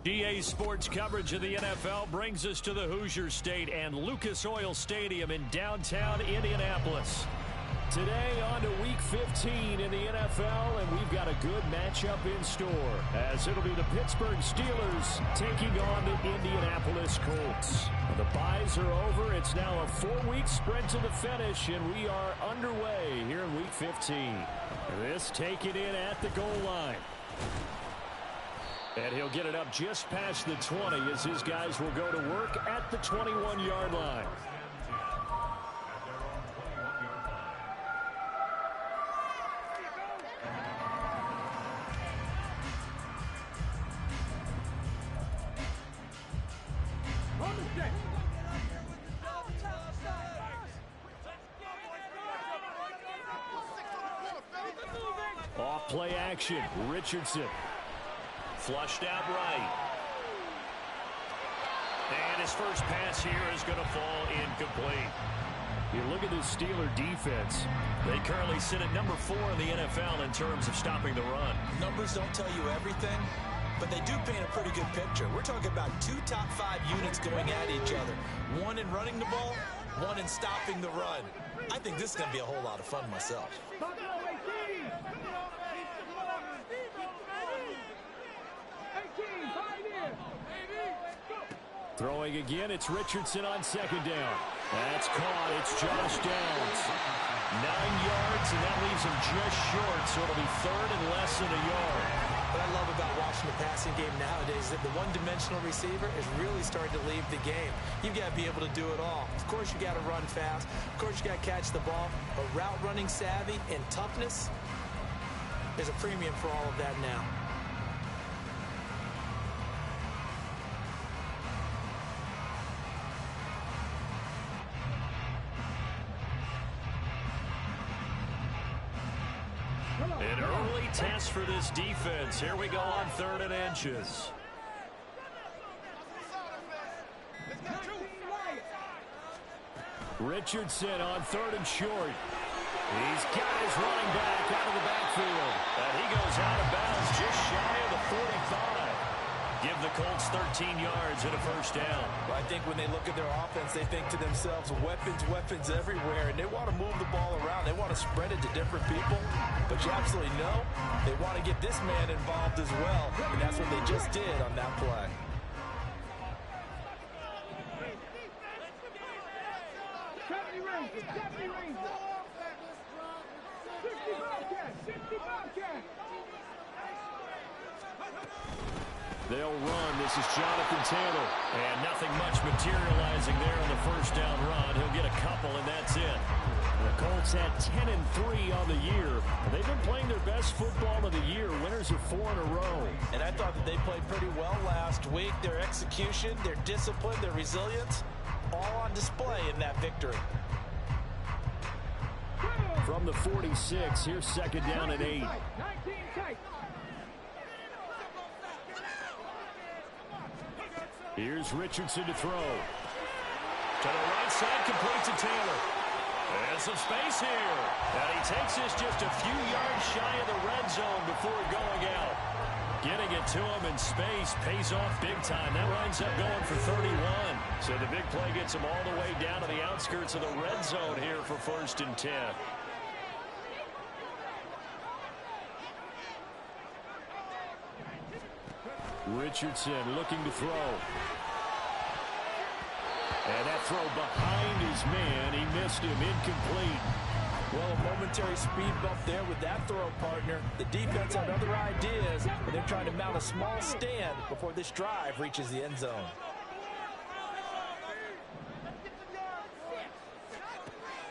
EA Sports coverage of the NFL brings us to the Hoosier State and Lucas Oil Stadium in downtown Indianapolis. Today on to Week 15 in the NFL, and we've got a good matchup in store, as it'll be the Pittsburgh Steelers taking on the Indianapolis Colts. The byes are over. It's now a 4-week sprint to the finish, and we are underway here in Week 15. This taken in at the goal line. And he'll get it up just past the 20 as his guys will go to work at the 21-yard line. Off play action, Richardson. Flushed out right. And his first pass here is going to fall incomplete. You look at this Steeler defense. They currently sit at number 4 in the NFL in terms of stopping the run. Numbers don't tell you everything, but they do paint a pretty good picture. We're talking about 2 top 5 units going at each other. One in running the ball, one in stopping the run. I think this is going to be a whole lot of fun myself. Throwing again, it's Richardson on second down. That's caught. It's Josh Downs. 9 yards, and that leaves him just short, so it'll be third and less than a yard. What I love about watching the passing game nowadays is that the one-dimensional receiver is really starting to leave the game. You've got to be able to do it all. Of course, you got to run fast. Of course, you got to catch the ball. But route running savvy and toughness, there's a premium for all of that now. An early test for this defense. Here we go on 3rd and inches. Richardson on 3rd and short. He's got his running back out of the backfield. And he goes out of bounds just shy of the 45. Give the Colts 13 yards and a first down. Well, I think when they look at their offense, they think to themselves, weapons everywhere, and they want to move the ball around. They want to spread it to different people, but you absolutely know they want to get this man involved as well, and that's what they just did on that play. They'll run. This is Jonathan Taylor. And nothing much materializing there on the first down run. He'll get a couple, and that's it. The Colts had 10-3 on the year. They've been playing their best football of the year. Winners of 4 in a row. And I thought that they played pretty well last week. Their execution, their discipline, their resilience, all on display in that victory. From the 46, here's 2nd down and 8. Here's Richardson to throw. To the right side, complete to Taylor. And some space here. And he takes this just a few yards shy of the red zone before going out. Getting it to him in space pays off big time. That winds up going for 31. So the big play gets him all the way down to the outskirts of the red zone here for 1st and 10. Richardson looking to throw. And that throw behind his man. He missed him. Incomplete. Well, a momentary speed bump there with that throw, partner. The defense had other ideas, and they're trying to mount a small stand before this drive reaches the end zone.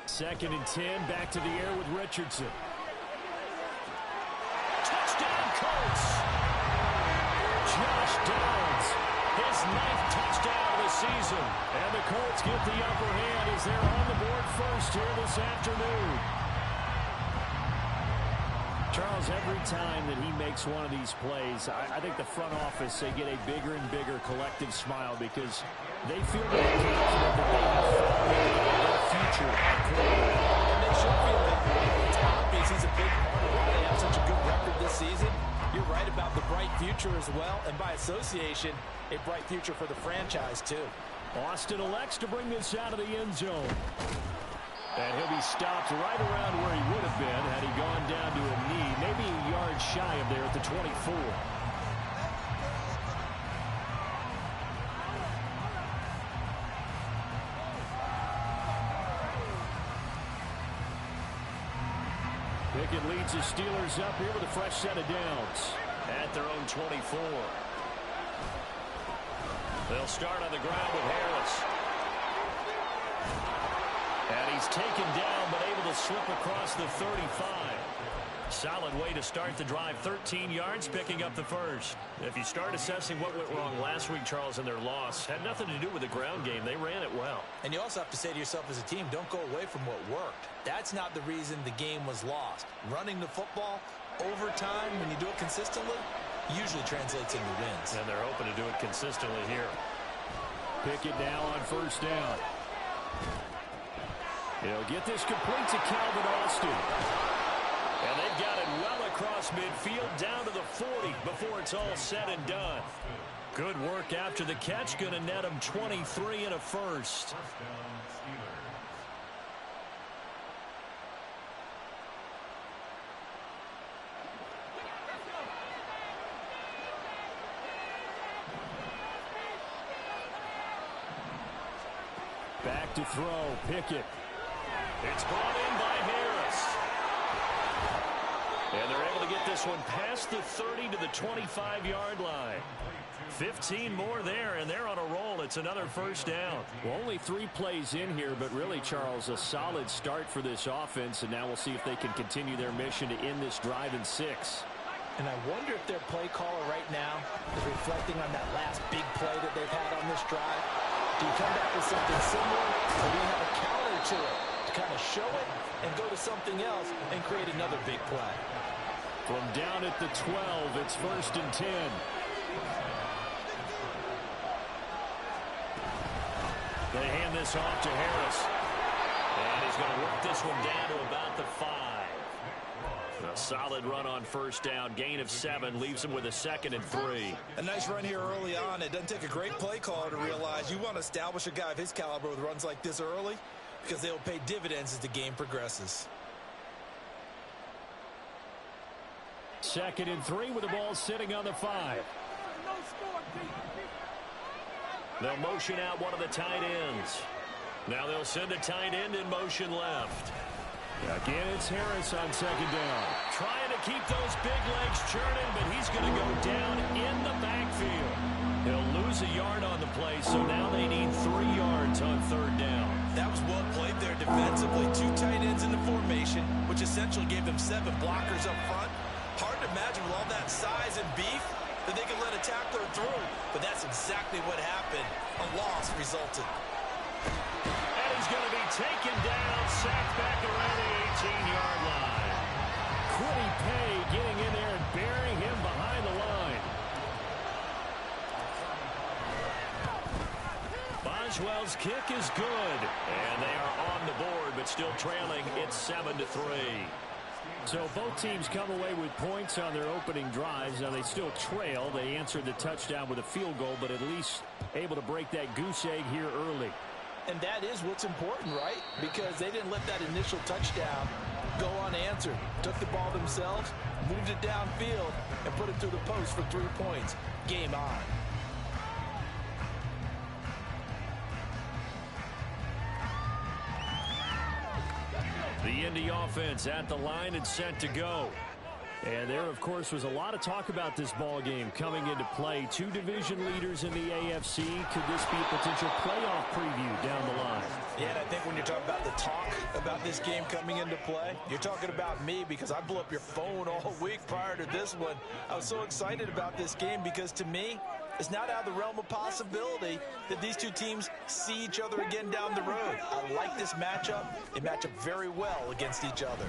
Second and 10, back to the air with Richardson. Touchdown, Colts! Josh Downs, his 9th touchdown of the season. And the Colts get the upper hand as they're on the board first here this afternoon. Charles, every time that he makes one of these plays, I think the front office, they get a bigger and bigger collective smile because they feel very confident that they have found their future. And they should feel that. It's obvious he's a big part of why they have such a good record this season. You're right about the bright future as well, and by association, a bright future for the franchise, too. Austin elects to bring this out of the end zone. And he'll be stopped right around where he would have been had he gone down to a knee, maybe a yard shy of there at the 24. Pickett leads the Steelers up here with a fresh set of downs at their own 24. They'll start on the ground with Harris. And he's taken down but able to slip across the 35. Solid way to start the drive. 13 yards, picking up the first. If you start assessing what went wrong last week, Charles, in their loss, had nothing to do with the ground game. They ran it well. And you also have to say to yourself as a team, don't go away from what worked. That's not the reason the game was lost. Running the football over time, when you do it consistently, usually translates into wins. And they're hoping to do it consistently here. Pickett now on first down. He'll get this complete to Calvin Austin. And they've got it well across midfield down to the 40 before it's all said and done. Good work after the catch. Going to net him 23 and a first. Back to throw. Pickett. It's brought in by Harris. And they're able to get this one past the 30 to the 25-yard line. 15 more there, and they're on a roll. It's another first down. Well, only 3 plays in here, but really, Charles, a solid start for this offense, and now we'll see if they can continue their mission to end this drive in 6. And I wonder if their play caller right now is reflecting on that last big play that they've had on this drive. Do you come back with something similar, or do you have a counter to it to kind of show it and go to something else and create another big play? From down at the 12, it's 1st and 10. They hand this off to Harris. And he's going to work this one down to about the 5. A solid run on first down. Gain of 7 leaves him with a 2nd and 3. A nice run here early on. It doesn't take a great play caller to realize you want to establish a guy of his caliber with runs like this early, because they'll pay dividends as the game progresses. 2nd and 3 with the ball sitting on the 5. They'll motion out one of the tight ends. Now they'll send a tight end in motion left. Again, it's Harris on 2nd down. Trying to keep those big legs churning, but he's going to go down in the backfield. He'll lose a yard on the play, so now they need 3 yards on 3rd down. That was well played there defensively. 2 tight ends in the formation, which essentially gave them 7 blockers up front. Hard to imagine with all that size and beef that they could let a tackler through, but that's exactly what happened. A loss resulted. And he's going to be taken down, sacked back around the 18-yard line. Quiddy Pay getting in there and burying him behind the line. Boswell's kick is good, and they are on the board, but still trailing. It's 7-3. So both teams come away with points on their opening drives. Now they still trail. They answered the touchdown with a field goal, but at least able to break that goose egg here early. And that is what's important, right? Because they didn't let that initial touchdown go unanswered. Took the ball themselves, moved it downfield, and put it through the post for 3 points. Game on. The Indy offense at the line and set to go. And there, of course, was a lot of talk about this ball game coming into play. 2 division leaders in the AFC. Could this be a potential playoff preview down the line? Yeah, and I think when you're talking about the talk about this game coming into play, you're talking about me, because I blew up your phone all week prior to this one. I was so excited about this game because, to me, it's not out of the realm of possibility that these 2 teams see each other again down the road. I like this matchup. They match up very well against each other.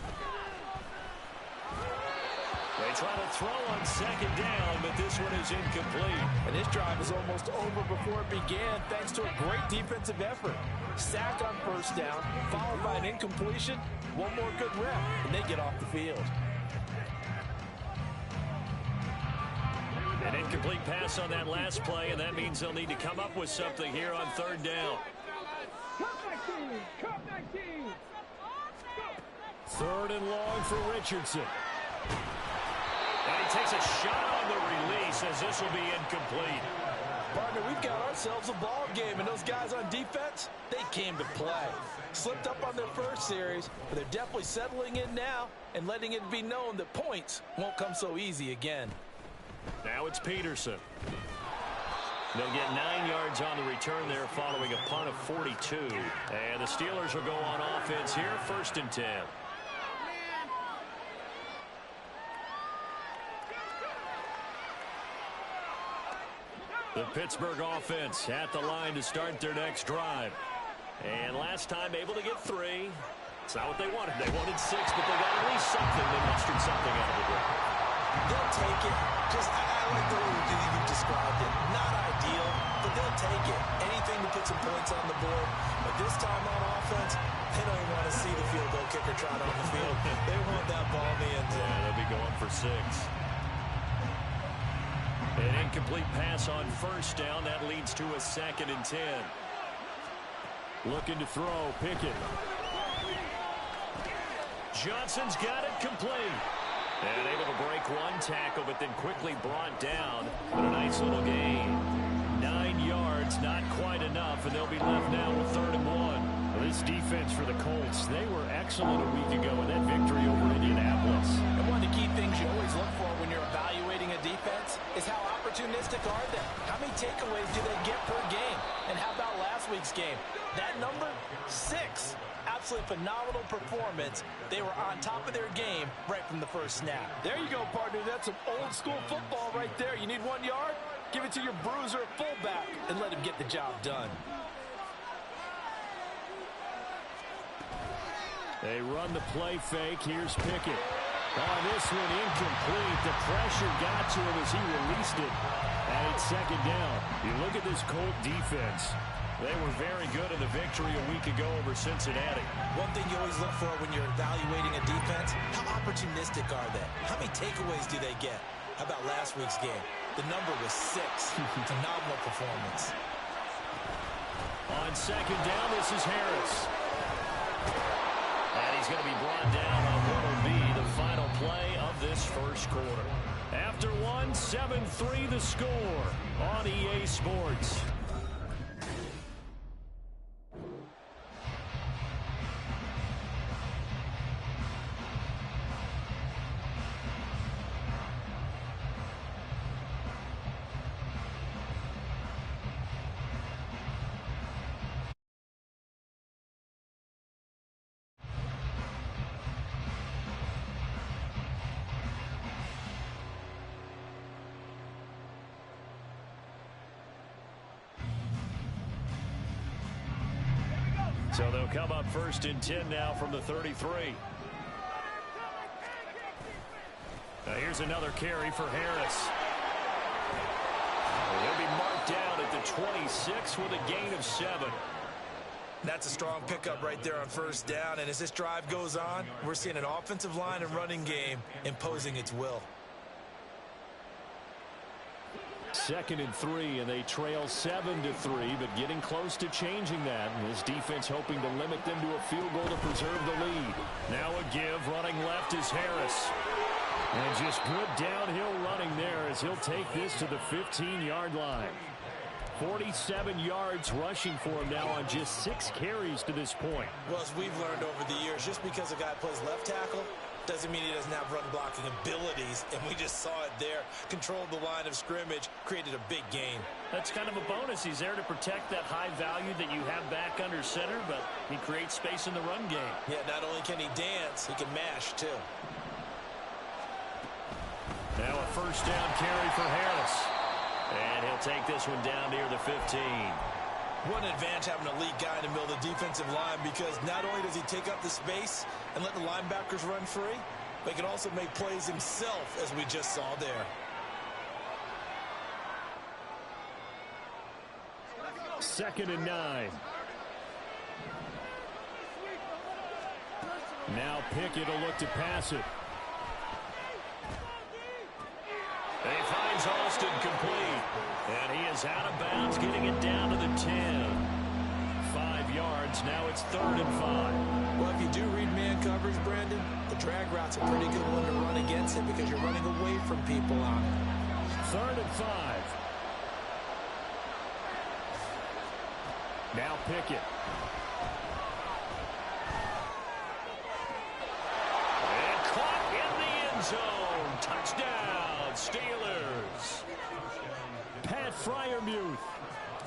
They try to throw on 2nd down, but this one is incomplete. And this drive is almost over before it began, thanks to a great defensive effort. Sack on 1st down, followed by an incompletion. One more good rep, and they get off the field. Incomplete pass on that last play, and that means they'll need to come up with something here on third down. Third and long for Richardson. And he takes a shot on the release as this will be incomplete. Partner, we've got ourselves a ball game, and those guys on defense, they came to play. Slipped up on their first series, but they're definitely settling in now and letting it be known that points won't come so easy again. Now it's Peterson. They'll get 9 yards on the return there following a punt of 42. And the Steelers will go on offense here, 1st and 10. The Pittsburgh offense at the line to start their next drive. And last time able to get 3. It's not what they wanted. They wanted 6, but they got at least something. They mustered something out of the game. They'll take it. I like the way you described it. Not ideal, but they'll take it. Anything to put some points on the board. But this time on offense, they don't even want to see the field goal kicker trot on the field. They want that ball in the end zone. Yeah, they'll be going for 6. An incomplete pass on 1st down. That leads to a 2nd and 10. Looking to throw. Pickett. Johnson's got it complete. And able to break one tackle, but then quickly brought down. But a nice little gain. 9 yards, not quite enough, and they'll be left now with 3rd and 1. Well, this defense for the Colts, they were excellent a week ago in that victory over Indianapolis. And one of the key things you always look for when you're evaluating a defense is how opportunistic are they? How many takeaways do they get per game? And how about last week's game? That number, 6. Absolutely phenomenal performance. They were on top of their game right from the first snap. There you go, partner. That's some old-school football right there. You need 1 yard? Give it to your bruiser at fullback and let him get the job done. They run the play fake. Here's Pickett. Oh, this one incomplete. The pressure got to him as he released it. And it's 2nd down. You look at this Colt defense. They were very good in the victory a week ago over Cincinnati. One thing you always look for when you're evaluating a defense, how opportunistic are they? How many takeaways do they get? How about last week's game? The number was 6. Phenomenal performance. On 2nd down, this is Harris. And he's going to be brought down on what will be the final play of this first quarter. After 1, 7-3 the score on EA Sports. So they'll come up 1st and 10 now from the 33. Now here's another carry for Harris. He'll be marked down at the 26 with a gain of 7. That's a strong pickup right there on 1st down. And as this drive goes on, we're seeing an offensive line and running game imposing its will. 2nd and 3, and they trail 7-3, but getting close to changing that. And this defense hoping to limit them to a field goal to preserve the lead. Now a give, running left is Harris. And just good downhill running there as he'll take this to the 15-yard line. 47 yards rushing for him now on just 6 carries to this point. Well, as we've learned over the years, just because a guy plays left tackle doesn't mean he doesn't have run blocking abilities, and we just saw it there. Controlled the line of scrimmage, created a big gain. That's kind of a bonus. He's there to protect that high value that you have back under center, but he creates space in the run game. Yeah, not only can he dance, he can mash too. Now a 1st down carry for Harris. And he'll take this one down near the 15. What an advantage having a lead guy in the middle of the defensive line, because not only does he take up the space and let the linebackers run free, but he can also make plays himself, as we just saw there. Second and 9. Now Pickett will look to pass it. They find finds Alston complete. And he is out of bounds, getting it down to the 10. 5 yards. Now it's 3rd and 5. Well, if you do read man coverage, Brandon, the drag route's a pretty good one to run against it because you're running away from people on it. 3rd and 5. Now Pickett. And caught in the end zone. Touchdown, Steelers. Pat Freiermuth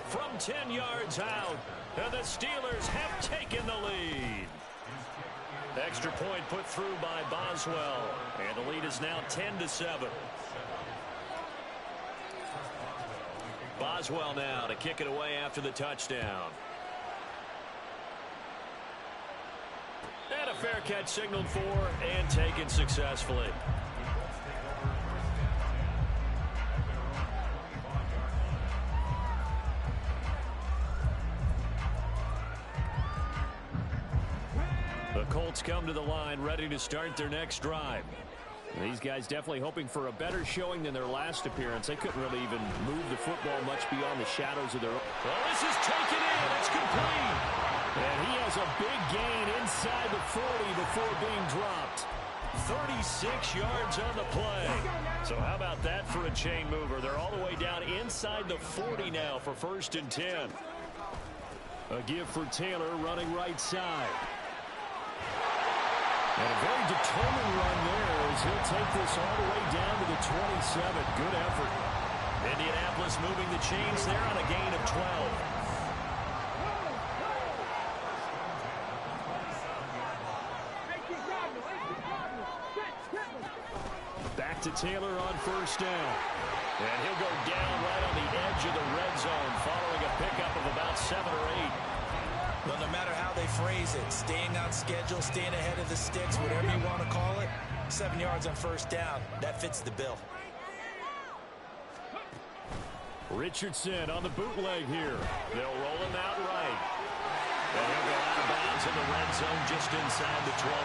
from 10 yards out. And the Steelers have taken the lead. Extra point put through by Boswell. And the lead is now 10-7. Boswell now to kick it away after the touchdown. And a fair catch signaled for and taken successfully. The Colts come to the line ready to start their next drive. These guys definitely hoping for a better showing than their last appearance. They couldn't really even move the football much beyond the shadows of their own. Well, this is taken in. It's complete. And he has a big gain inside the 40 before being dropped. 36 yards on the play. So how about that for a chain mover? They're all the way down inside the 40 now for 1st and 10. A give for Taylor running right side. And a very determined run there as he'll take this all the way down to the 27. Good effort. Indianapolis moving the chains there on a gain of 12. Back to Taylor on 1st down. And he'll go down right on the edge of the red zone following a pickup of about 7 or 8. Well, no matter how they phrase it, staying on schedule, staying ahead of the sticks, whatever you want to call it, 7 yards on 1st down. That fits the bill. Richardson on the bootleg here. They'll roll him out right. And he'll go out of bounds in the red zone just inside the 20.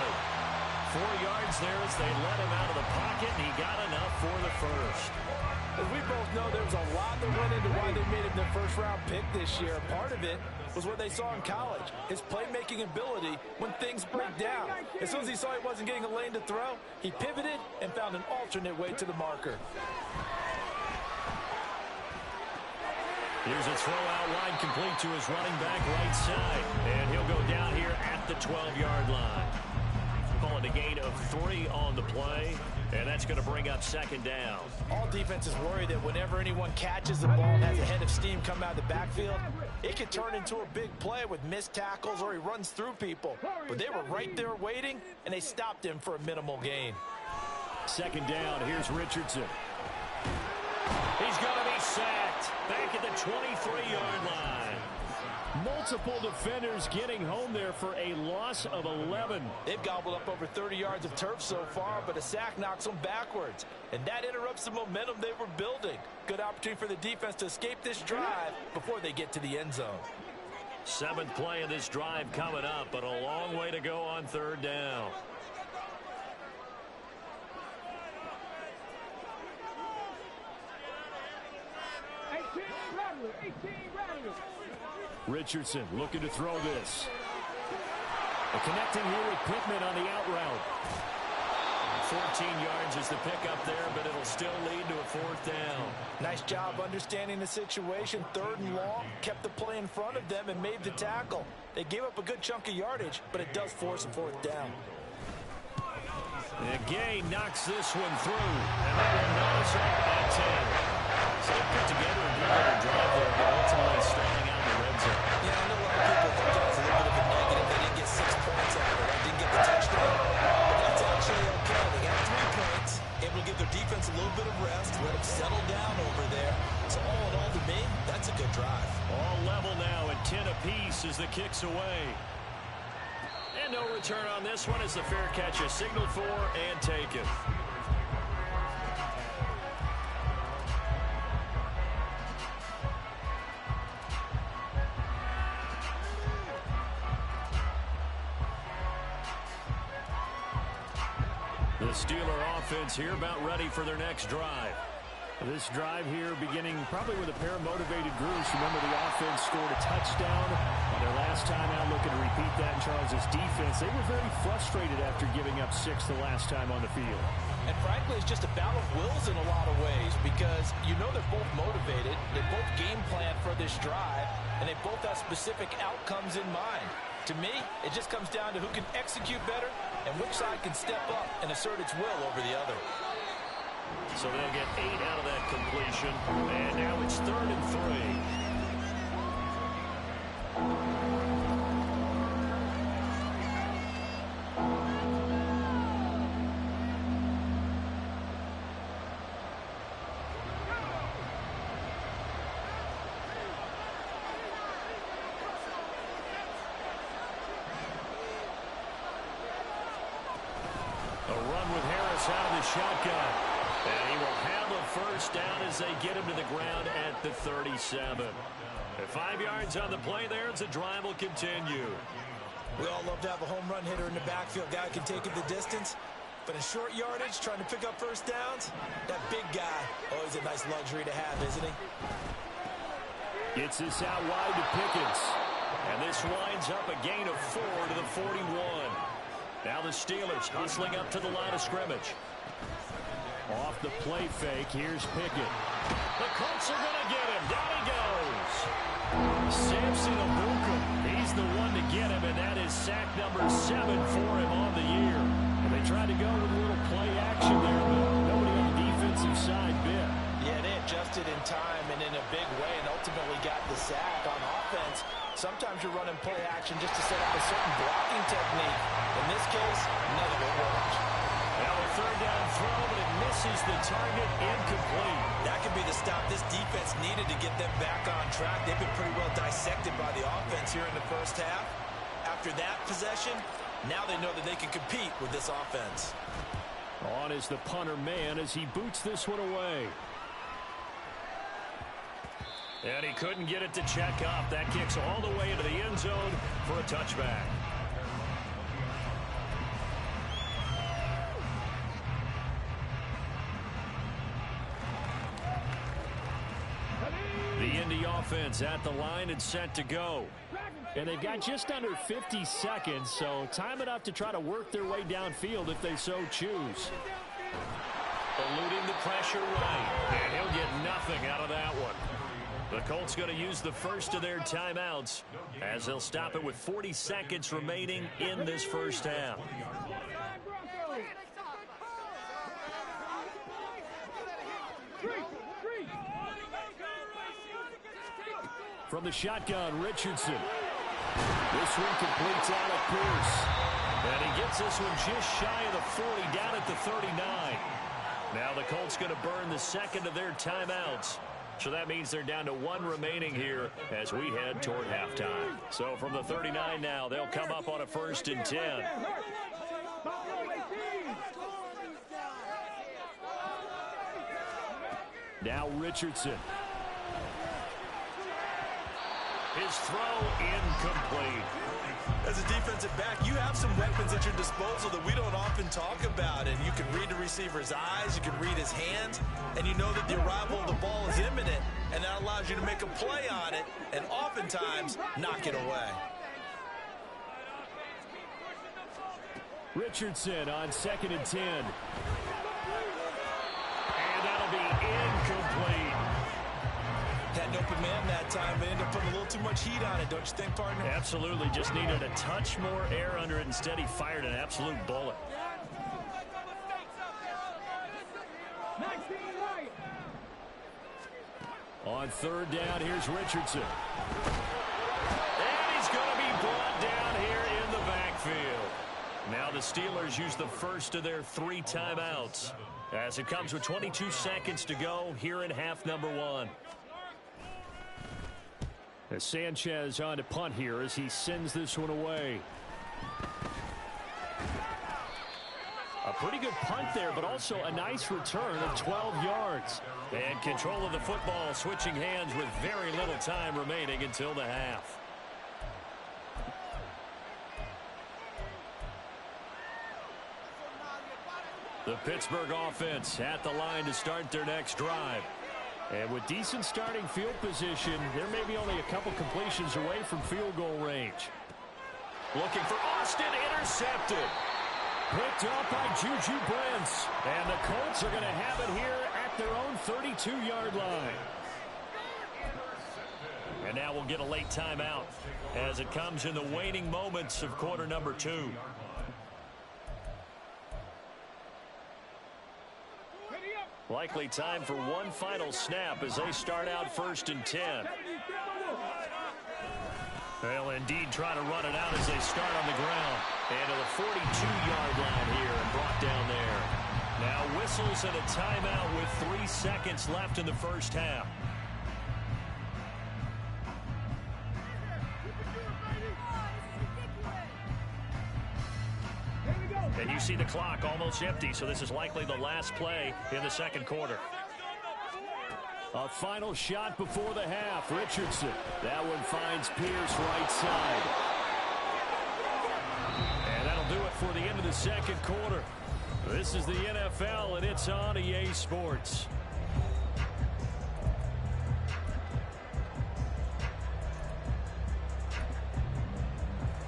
4 yards there as they let him out of the pocket, and he got enough for the first. As we both know, there was a lot that went into why they made him their first-round pick this year. Part of it was what they saw in college, his playmaking ability when things break down. As soon as he saw he wasn't getting a lane to throw, he pivoted and found an alternate way to the marker. Here's a throw out line complete to his running back right side. And he'll go down here at the 12-yard line. Call it a gain of 3 on the play. And that's going to bring up 2nd down. All defenses worry that whenever anyone catches the ball and has a head of steam come out of the backfield, it could turn into a big play with missed tackles or he runs through people. But they were right there waiting, and they stopped him for a minimal gain. 2nd down, here's Richardson. He's going to be sacked back at the 23-yard line. Multiple defenders getting home there for a loss of 11. They've gobbled up over 30 yards of turf so far, but a sack knocks them backwards. And that interrupts the momentum they were building. Good opportunity for the defense to escape this drive before they get to the end zone. 7th play of this drive coming up, but a long way to go on 3rd down. Richardson looking to throw this. Connecting here with Pittman on the out route. 14 yards is the pickup there, but it'll still lead to a 4th down. Nice job understanding the situation. 3rd and long, kept the play in front of them and made the tackle. They gave up a good chunk of yardage, but it does force a 4th down. And Gay knocks this one through, and that will knock us up at 10. So they put together a good little drive there, but ultimately stalling out in the red zone. Yeah, I know a lot of people think that was a little bit of a negative. They didn't get 6 points out of it. They didn't get the touchdown. But that's actually okay. They got 3 points, able to give their defense a little bit of rest, let them settle down over there. So all in all, to me, that's a good drive. All level now at 10 apiece as the kick's away. And no return on this one as the fair catch is signaled for and taken. The Steeler offense here about ready for their next drive. This drive here beginning probably with a pair of motivated groups. Remember, the offense scored a touchdown on their last time out, looking to repeat that in Charles' defense. They were very frustrated after giving up 6 the last time on the field. And frankly, it's just a battle of wills in a lot of ways because you know they're both motivated. They both game plan for this drive, and they both have specific outcomes in mind. To me, it just comes down to who can execute better and which side can step up and assert its will over the other. So they'll get 8 out of that completion. And now it's 3rd and 3. A run with Harris out of the shotgun. And he will have a first down as they get him to the ground at the 37. At 5 yards on the play there as the drive will continue. We all love to have a home run hitter in the backfield. Guy can take it the distance. But in short yardage, trying to pick up first downs, that big guy, always a nice luxury to have, isn't he? Gets this out wide to Pickens. And this winds up a gain of 4 to the 41. Now the Steelers hustling up to the line of scrimmage. Off the play fake, here's Pickett. The Colts are going to get him. Down he goes. Samson Ebukam, he's the one to get him, and that is sack number 7 for him on the year. And they tried to go with a little play action there, but nobody on the defensive side bit. Yeah, they adjusted in time and in a big way and ultimately got the sack. On offense, sometimes you're running play action just to set up a certain blocking technique. In this case, none of it worked. Now a 3rd down throw, but it misses the target, incomplete. That could be the stop this defense needed to get them back on track. They've been pretty well dissected by the offense here in the first half. After that possession, now they know that they can compete with this offense. On is the punter man as he boots this one away. And he couldn't get it to check up. That kicks all the way into the end zone for a touchback. The Indy offense at the line and set to go. And they've got just under 50 seconds, so time enough to try to work their way downfield if they so choose. Eluding the pressure right, and he'll get nothing out of that one. The Colts going to use the first of their timeouts as they'll stop it with 40 seconds remaining in this first half. From the shotgun, Richardson. This one completes out of Pierce. And he gets this one just shy of the 40, down at the 39. Now the Colts going to burn the second of their timeouts. So that means they're down to 1 remaining here as we head toward halftime. So from the 39 now, they'll come up on a 1st and 10. Now Richardson. His throw incomplete. As a defensive back, you have some weapons at your disposal that we don't often talk about. And you can read the receiver's eyes, you can read his hands, and you know that the arrival of the ball is imminent, and that allows you to make a play on it and oftentimes knock it away. Richardson on 2nd and 10. And that'll be incomplete. Had an open man that time, but ended up putting a little too much heat on it, don't you think, partner? Absolutely. Just needed a touch more air under it. Instead, he fired an absolute bullet. On 3rd down, here's Richardson. And he's going to be brought down here in the backfield. Now the Steelers use the first of their 3 timeouts as it comes with 22 seconds to go here in half number 1. As Sanchez on to punt here as he sends this one away. A pretty good punt there, but also a nice return of 12 yards. And control of the football switching hands with very little time remaining until the half. The Pittsburgh offense at the line to start their next drive. And with decent starting field position, they're maybe only a couple completions away from field goal range. Looking for Austin, intercepted. Picked up by Juju Brents. And the Colts are going to have it here at their own 32-yard line. And now we'll get a late timeout as it comes in the waning moments of quarter number 2. Likely time for one final snap as they start out 1st and 10. They'll indeed try to run it out as they start on the ground. And to the 42-yard line here and brought down there. Now whistles and a timeout with 3 seconds left in the first half. And you see the clock almost empty, so this is likely the last play in the second quarter. A final shot before the half. Richardson. That one finds Pierce right side. And that'll do it for the end of the second quarter. This is the NFL, and it's on EA Sports.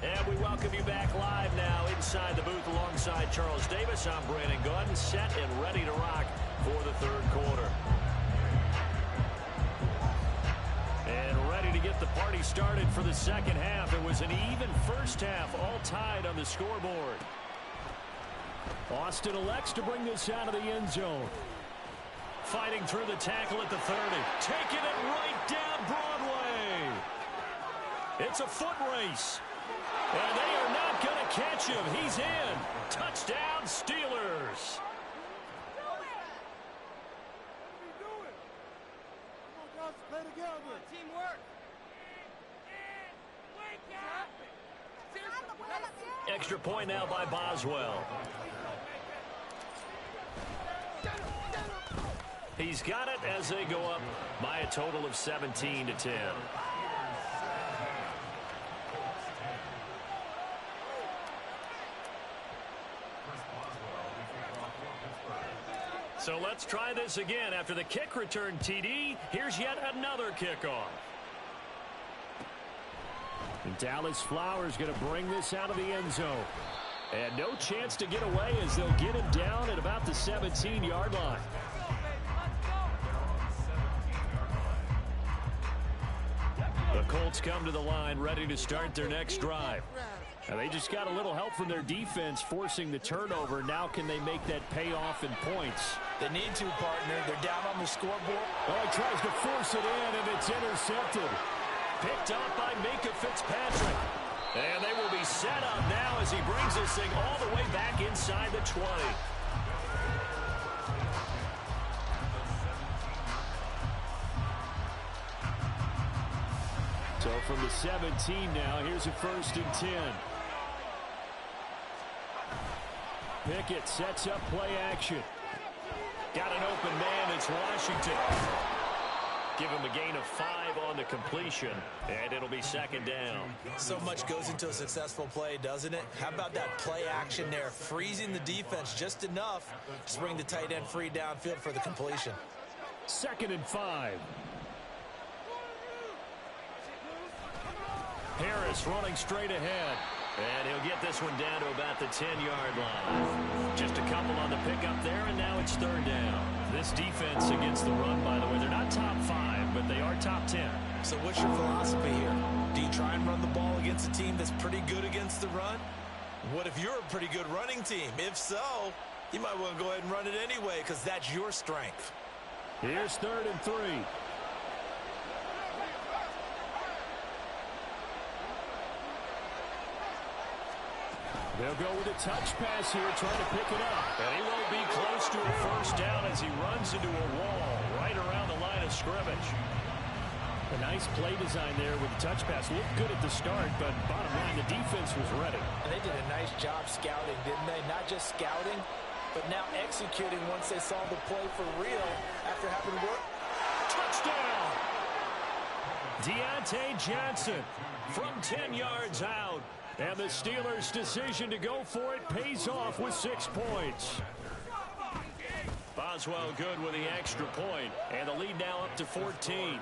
And we welcome you back live now inside the booth alongside Charles Davis. I'm Brandon Gunn, set and ready to rock for the third quarter. And ready to get the party started for the second half. It was an even first half, all tied on the scoreboard. Austin elects to bring this out of the end zone. Fighting through the tackle at the 30. Taking it right down Broadway. It's a foot race. And they are not going to catch him. He's in. Touchdown, Steelers. Extra point now by Boswell. He's got it as they go up by a total of 17-10. So let's try this again. After the kick return TD, here's yet another kickoff. And Dallas Flowers going to bring this out of the end zone. And no chance to get away as they'll get him down at about the 17-yard line. The Colts come to the line ready to start their next drive. And they just got a little help from their defense forcing the turnover. Now can they make that pay off in points? They need to, partner. They're down on the scoreboard. Oh, he tries to force it in, and it's intercepted. Picked up by Minkah Fitzpatrick. And they will be set up now as he brings this thing all the way back inside the 20. So from the 17 now, here's a 1st and 10. Pickett sets up play action. Got an open man, it's Washington. Give him a gain of 5 on the completion, and it'll be second down. So much goes into a successful play, doesn't it? How about that play action there, freezing the defense just enough to bring the tight end free downfield for the completion. 2nd and 5. Harris running straight ahead. And he'll get this one down to about the 10-yard line. Just a couple on the pickup there, and now it's 3rd down. This defense against the run, by the way, they're not top 5, but they are top 10. So what's your philosophy here? Do you try and run the ball against a team that's pretty good against the run? What if you're a pretty good running team? If so, you might want to go ahead and run it anyway because that's your strength. Here's 3rd and 3. They'll go with a touch pass here, trying to pick it up. And he won't be close to a first down as he runs into a wall right around the line of scrimmage. A nice play design there with the touch pass. Looked good at the start, but bottom line, the defense was ready. And they did a nice job scouting, didn't they? Not just scouting, but now executing once they saw the play for real after having worked. Touchdown! Deontay Johnson from 10 yards out. And the Steelers' decision to go for it pays off with 6 points. Boswell good with the extra point, and the lead now up to 14.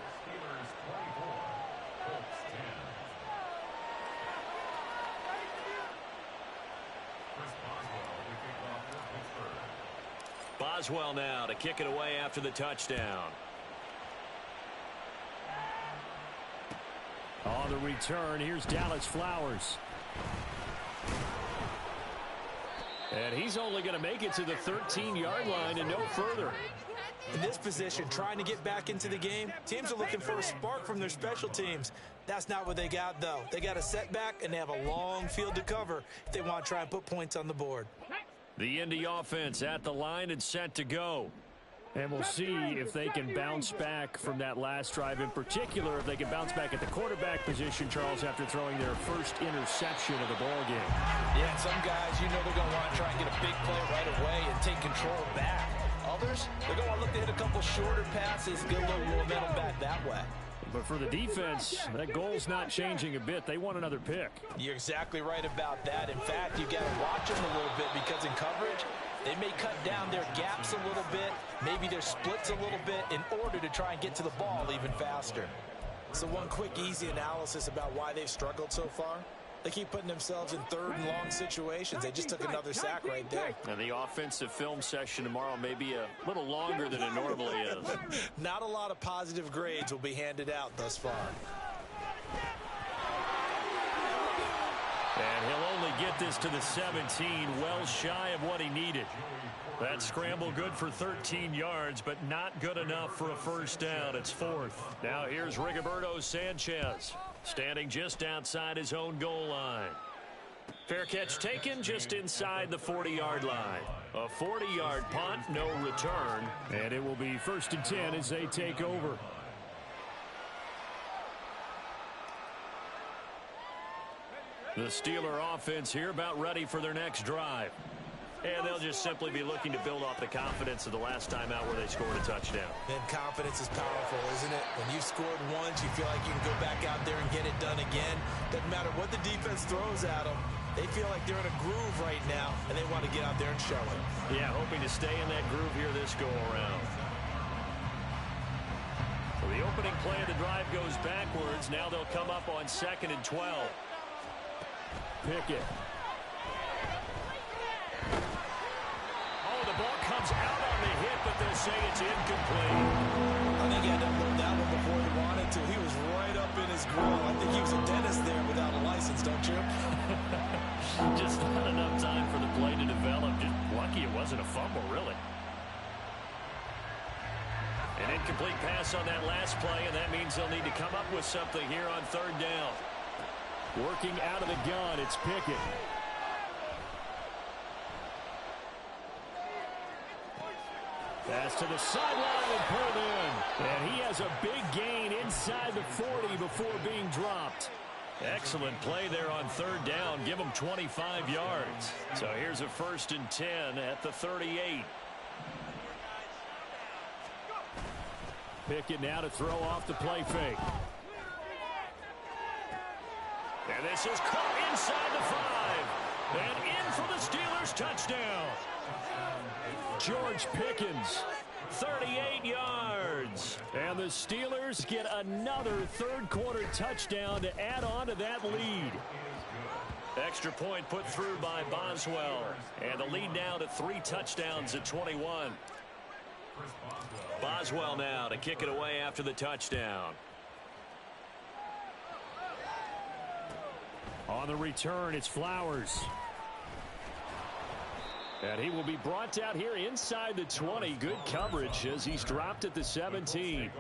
Boswell now to kick it away after the touchdown. On the return, here's Dallas Flowers. And he's only going to make it to the 13-yard line and no further. In this position, trying to get back into the game, teams are looking for a spark from their special teams. That's not what they got, though. They got a setback, and they have a long field to cover if they want to try and put points on the board. The Indy offense at the line and set to go. And we'll see if they can bounce back from that last drive, in particular if they can bounce back at the quarterback position, Charles, after throwing their first interception of the ball game. Yeah, and some guys, you know they're going to want to try and get a big play right away and take control back. Others, they're going to look to hit a couple shorter passes, get a little momentum back that way. But for the defense, that goal's not changing a bit. They want another pick. You're exactly right about that. In fact, you got to watch them a little bit because in coverage, they may cut down their gaps a little bit, maybe their splits a little bit in order to try and get to the ball even faster. So one quick, easy analysis about why they've struggled so far. They keep putting themselves in third and long situations. They just took another sack right there. And the offensive film session tomorrow may be a little longer than it normally is. Not a lot of positive grades will be handed out thus far. And he'll only get this to the 17, well shy of what he needed. That scramble good for 13 yards, but not good enough for a first down. It's fourth. Now here's Rigoberto Sanchez, standing just outside his own goal line. Fair catch taken just inside the 40-yard line. A 40-yard punt, no return. And it will be 1st and 10 as they take over. The Steeler offense here about ready for their next drive. And they'll just simply be looking to build off the confidence of the last time out where they scored a touchdown. And confidence is powerful, isn't it? When you've scored once, you feel like you can go back out there and get it done again. Doesn't matter what the defense throws at them. They feel like they're in a groove right now, and they want to get out there and show it. Yeah, hoping to stay in that groove here this go-around. So the opening play of the drive goes backwards. Now they'll come up on 2nd and 12. Pickett. The ball comes out on the hit, but they'll say it's incomplete. I think he had to load that one before he wanted to. He was right up in his grill. I think he was a dentist there without a license, don't you? Just not enough time for the play to develop. Just lucky it wasn't a fumble, really. An incomplete pass on that last play, and that means they'll need to come up with something here on 3rd down. Working out of the gun, it's Pickett. Pass to the sideline and pulled in. And he has a big gain inside the 40 before being dropped. Excellent play there on 3rd down. Give him 25 yards. So here's a 1st and 10 at the 38. Pickett now to throw off the play fake. And this is caught inside the 5. And in for the Steelers touchdown. George Pickens, 38 yards. And the Steelers get another 3rd quarter touchdown to add on to that lead. Extra point put through by Boswell. And the lead now to 3 touchdowns at 21. Boswell now to kick it away after the touchdown. On the return, it's Flowers. And he will be brought out here inside the 20. Good coverage as he's dropped at the 17.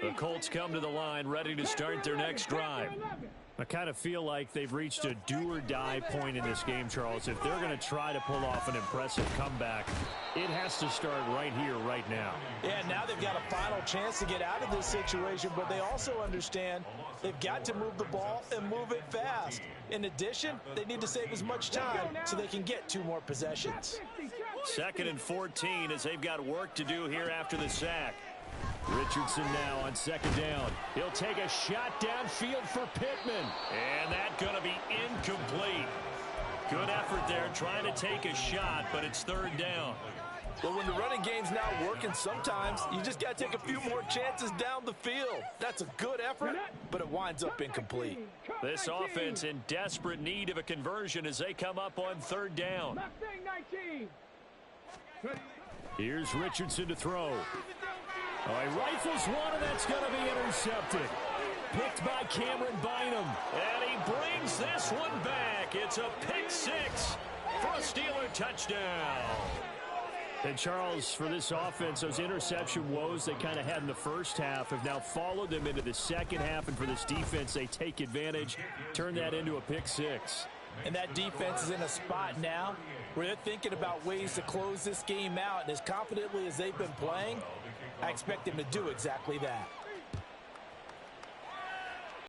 The Colts come to the line ready to start their next drive. I kind of feel like they've reached a do-or-die point in this game, Charles. If they're going to try to pull off an impressive comeback, it has to start right here, right now. Yeah, now they've got a final chance to get out of this situation, but they also understand they've got to move the ball and move it fast. In addition, they need to save as much time so they can get 2 more possessions. 2nd and 14 as they've got work to do here after the sack. Richardson now on 2nd down. He'll take a shot downfield for Pittman. And that's going to be incomplete. Good effort there, trying to take a shot, but it's third down. Well, when the running game's not working, sometimes you just got to take a few more chances down the field. That's a good effort, but it winds up incomplete. This offense in desperate need of a conversion as they come up on third down. Here's Richardson to throw. Oh, he rifles one, and that's going to be intercepted. Picked by Cameron Bynum. And he brings this one back. It's a pick six for a Steeler touchdown. And Charles, for this offense, those interception woes they kind of had in the first half have now followed them into the second half. And for this defense, they take advantage, turn that into a pick six. And that defense is in a spot now where they're thinking about ways to close this game out. And as confidently as they've been playing, I expect them to do exactly that.